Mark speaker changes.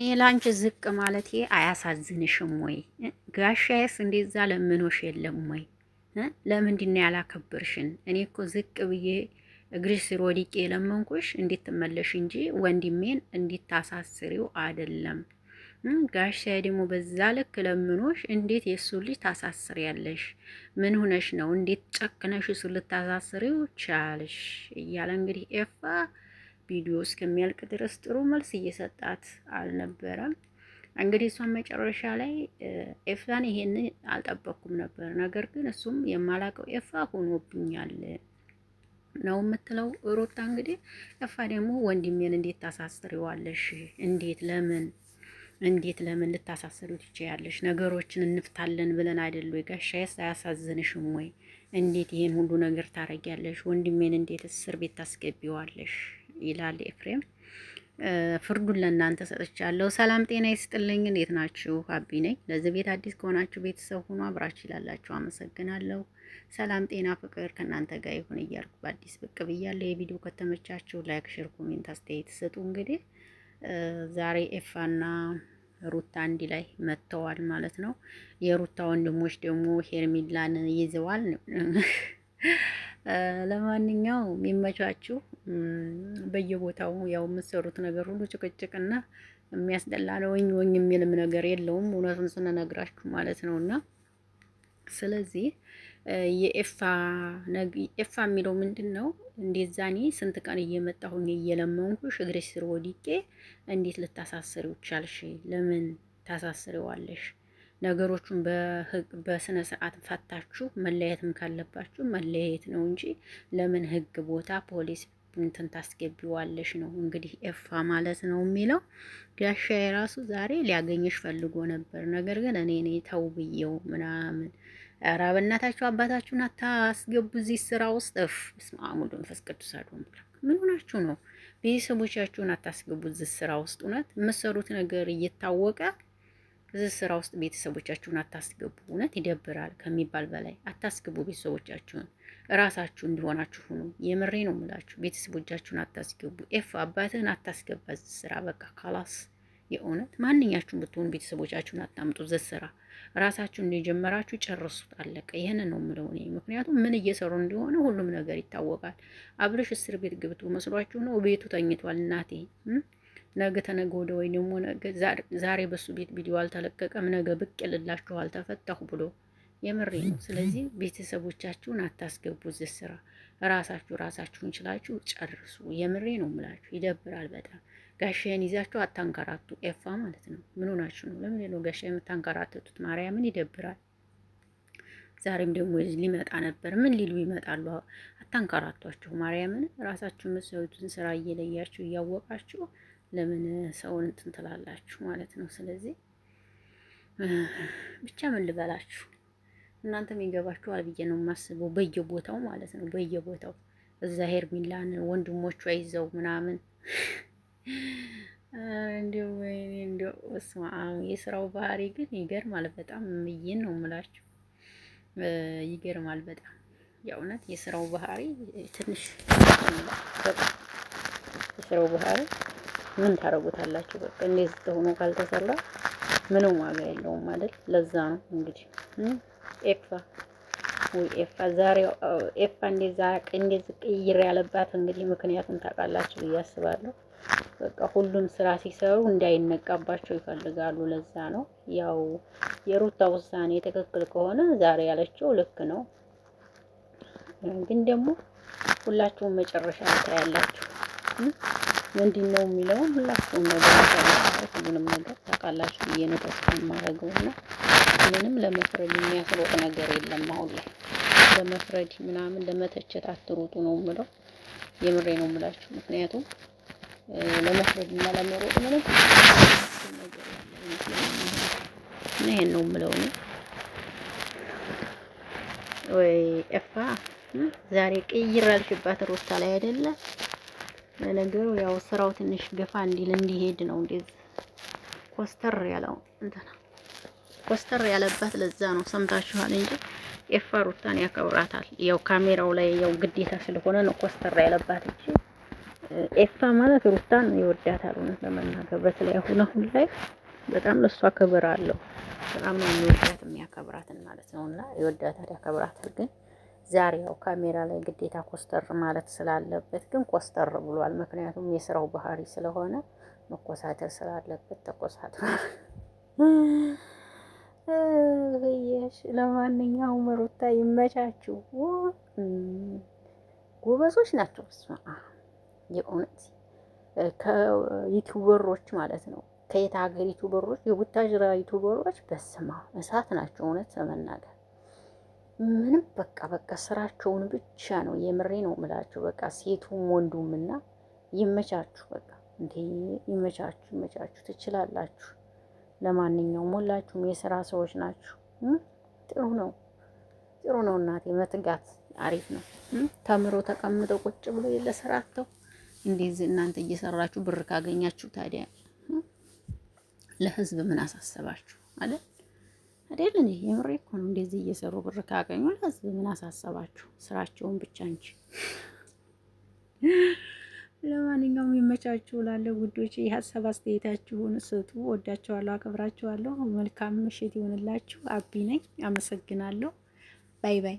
Speaker 1: ይሄ ላንቺ ዝቅ ማለት አያሳዝንሽም ወይ? ጋሻዬስ እንደዛ ለምኖሽ የለም ወይ? ለምንድን ነው ያላከበርሽን? እኔ እኮ ዝቅ ብዬ እግርሽ ስር ወድቄ የለመንኩሽ እንዴት ትመለሽ እንጂ ወንድሜን እንዲታሳስሪው አይደለም። ጋሻዬ ደግሞ በዛ ልክ ለምኖሽ እንዴት የእሱ ልጅ ታሳስሪያለሽ? ምን ሆነሽ ነው? እንዴት ጨክነሽ እሱ ልታሳስሪው ቻልሽ? እያለ እንግዲህ ኤፋ ቪዲዮ እስከሚያልቅ ድረስ ጥሩ መልስ እየሰጣት አልነበረም። እንግዲህ እሷን መጨረሻ ላይ ኤፋን ይሄን አልጠበቅኩም ነበር፣ ነገር ግን እሱም የማላቀው ኤፋ ሆኖብኛል ነው የምትለው ሩታ። እንግዲህ ኤፋ ደግሞ ወንድሜን እንዴት ታሳስሪዋለሽ? እንዴት ለምን ልታሳስሪው ትችያለሽ? ነገሮችን እንፍታለን ብለን አይደል ወይ? ጋሻዬስ አያሳዝንሽም ወይ? እንዴት ይሄን ሁሉ ነገር ታረጊያለሽ? ወንድሜን እንዴት እስር ቤት ታስገቢዋለሽ? ይላል ኤፍሬም። ፍርዱን ለእናንተ ሰጥቻለሁ። ሰላም ጤና ይስጥልኝ። እንዴት ናችሁ? ሀቢ ነኝ። ለዚህ ቤት አዲስ ከሆናችሁ ቤተሰብ ሁኑ። አብራችሁ ይላላችሁ። አመሰግናለሁ። ሰላም ጤና ፍቅር ከእናንተ ጋር ይሁን እያልኩ በአዲስ ብቅ ብያለሁ። የቪዲዮ ከተመቻችሁ ላይክ፣ ሼር፣ ኮሜንት አስተያየት ስጡ። እንግዲህ ዛሬ ኤፋና ሩታ አንድ ላይ መጥተዋል ማለት ነው። የሩታ ወንድሞች ደግሞ ሄርሚላን ይዘዋል። ለማንኛውም የሚመቻችሁ በየቦታው ያው የምትሰሩት ነገር ሁሉ ጭቅጭቅና የሚያስጠላ ነው። ወኝ የሚልም ነገር የለውም፣ እውነቱን ስንነግራችሁ ማለት ነውና ስለዚህ የኤፋ የሚለው ምንድን ነው? እንደዛኔ ስንት ቀን እየመጣሁኝ እየለመንኩሽ እግርሽ ስር ወድቄ እንዴት ልታሳስሪው ቻልሽ? ለምን ታሳስሪዋለሽ? ነገሮቹን በስነ ስርዓት ፈታችሁ መለያየትም ካለባችሁ መለያየት ነው እንጂ ለምን ህግ ቦታ ፖሊስ እንትን ታስገቢዋለሽ ነው እንግዲህ ኤፋ ማለት ነው የሚለው። ጋሻ የራሱ ዛሬ ሊያገኘሽ ፈልጎ ነበር፣ ነገር ግን እኔ ተው ብዬው ምናምን። ኧረ በእናታችሁ አባታችሁን አታስገቡ እዚህ ስራ ውስጥ። በስመ አብ ወወልድ ወመንፈስ ቅዱስ አሐዱ አምላክ። ምን ሆናችሁ ነው? ቤተሰቦቻችሁን አታስገቡ እዚህ ስራ ውስጥ። እውነት የምትሰሩት ነገር እየታወቀ እዚህ ስራ ውስጥ ቤተሰቦቻችሁን አታስገቡ። እውነት ይደብራል ከሚባል በላይ አታስገቡ። ቤተሰቦቻችሁን እራሳችሁ እንዲሆናችሁ ሁኑ። የምሬ ነው የምላችሁ። ቤተሰቦቻችሁን አታስገቡ። አባትህን አታስገባ እዚህ ስራ። በቃ ካላስ። የእውነት ማንኛችሁም ብትሆኑ ቤተሰቦቻችሁን አታምጡ እዚህ ስራ። ራሳችሁ እንደጀመራችሁ ጨርሱት። አለቀ። ይህንን ነው የምለው እኔ። ምክንያቱም ምን እየሰሩ እንደሆነ ሁሉም ነገር ይታወቃል። አብርሽ እስር ቤት ገብቶ መስሏችሁ ነው? ቤቱ ተኝቷል እናቴ። ነገ ተነገ ወደ ወይ ደግሞ ነገ ዛሬ በሱ ቤት ቪዲዮ አልተለቀቀም፣ ነገ ብቅ ይልላችኋል ተፈታሁ ብሎ። የምሬ ነው። ስለዚህ ቤተሰቦቻችሁን አታስገቡ እዚህ ስራ። ራሳችሁን ችላችሁ ጨርሱ። የምሬ ነው የምላችሁ። ይደብራል በጣም። ጋሻዬን ይዛችሁ አታንከራቱ። ኤፋ ማለት ነው። ምን ሆናችሁ ነው? ለምን ነው ጋሻዬ የምታንከራተቱት? ማርያምን ይደብራል። ዛሬም ደግሞ ሊመጣ ነበር። ምን ሊሉ ይመጣሉ? አታንከራቷችሁ። ማርያምን ራሳችሁ የምትሰሩትን ስራ እየለያችሁ እያወቃችሁ ለምን ሰውን እንትን ትላላችሁ ማለት ነው። ስለዚህ ብቻ ምን ልበላችሁ፣ እናንተም ይገባችኋል ብዬ ነው የማስበው። በየቦታው ማለት ነው፣ በየቦታው እዛ ሄርሚላን ወንድሞቿ ይዘው ምናምን እንዲው እስማ የስራው ባህሪ ግን ይገርማል በጣም። ምይን ነው የምላችሁ፣ ይገርማል በጣም የእውነት የስራው ባህሪ ትንሽ የስራው ባህሪ ምን ታረጉታላችሁ? በቃ እንደዚህ ተሆኖ ካልተሰራ ምንም ዋጋ የለውም ማለት። ለዛ ነው እንግዲህ ኤፋ ዛሬ ኤፋ እንደዚህ ቅይር ያለባት እንግዲህ ምክንያቱም ታውቃላችሁ ብዬ አስባለሁ። በቃ ሁሉም ስራ ሲሰሩ እንዳይነቃባቸው ይፈልጋሉ። ለዛ ነው ያው የሩታ ውሳኔ ትክክል ከሆነ ዛሬ ያለችው ልክ ነው፣ ግን ደግሞ ሁላችሁም መጨረሻ ታያላችሁ። ምንድን ነው የሚለውን ሁላችሁም ነገር ታውቃላችሁ። ሁሉንም ነገር ታውቃላችሁ ብዬ ነው ተስፋ የማደርገውና ምንም ለመፍረድ የሚያስሮጥ ነገር የለም። አሁን ላይ ለመፍረድ ምናምን ለመተቸት አትሩጡ ነው የምለው። የምሬ ነው የምላችሁ። ምክንያቱም ለመፍረድ እና ለመሮጥ ምንም ነገር ይሄን ነው የምለው ነው። ወይ ኤፋ ዛሬ ቅይር አልሽባት ሩታ ላይ አይደለ? ለነገሩ ያው ስራው ትንሽ ገፋ እንዲሄድ ነው እንደዚህ ኮስተር ያለባት። ለዛ ነው ሰምታችኋል እንጂ ኤፋ ሩታን ያከብራታል። ያው ካሜራው ላይ ያው ግዴታ ስለሆነ ነው ኮስተር ያለባት እንጂ ኤፋ ማለት ሩታን ይወዳታል። እውነት ለመናገር በተለይ አሁን ላይ በጣም ለሷ ክብር አለው። በጣም ነው የሚወዳት የሚያከብራትን ማለት ነው። እና ይወዳታል ያከብራታል። ግን ዛሬ ያው ካሜራ ላይ ግዴታ ኮስተር ማለት ስላለበት ግን ኮስተር ብሏል። ምክንያቱም የስራው ባህሪ ስለሆነ መኮሳተር ስላለበት ተኮሳትሯል። ለማንኛውም ሩታ ይመቻችሁ። ጎበዞች ናቸው። የእውነት ከዩቱበሮች ማለት ነው። ከየት ሀገር ዩቱበሮች፣ የቡታጅራ ዩቱበሮች በስማ እሳት ናቸው። እውነት ለመናገር ምንም በቃ ስራቸውን ብቻ ነው። የምሬ ነው የምላቸው። በቃ ሴቱም ወንዱም እና ይመቻችሁ። በቃ እንዴ ይመቻችሁ፣ ትችላላችሁ። ለማንኛውም ሁላችሁም የስራ ሰዎች ናችሁ። ጥሩ ነው እናቴ። መትጋት አሪፍ ነው። ተምሮ ተቀምጠው ቁጭ ብሎ የለ ስራ አጥተው እንደዚህ እናንተ እየሰራችሁ ብር ካገኛችሁ ታዲያ ለህዝብ ምን አሳሰባችሁ? አይደል? እኔ የምሬ እኮ ነው። እንደዚህ እየሰሩ ብር ካገኙ ለህዝብ ምን አሳሰባችሁ? ስራቸውን ብቻ እንጂ። ለማንኛውም ይመቻችሁ እላለሁ ውዶቼ። የሀሳብ አስተያየታችሁን ስጡ። ወዳችኋለሁ፣ አከብራችኋለሁ። መልካም ምሽት ይሆንላችሁ። አቢ ነኝ። አመሰግናለሁ። ባይ ባይ።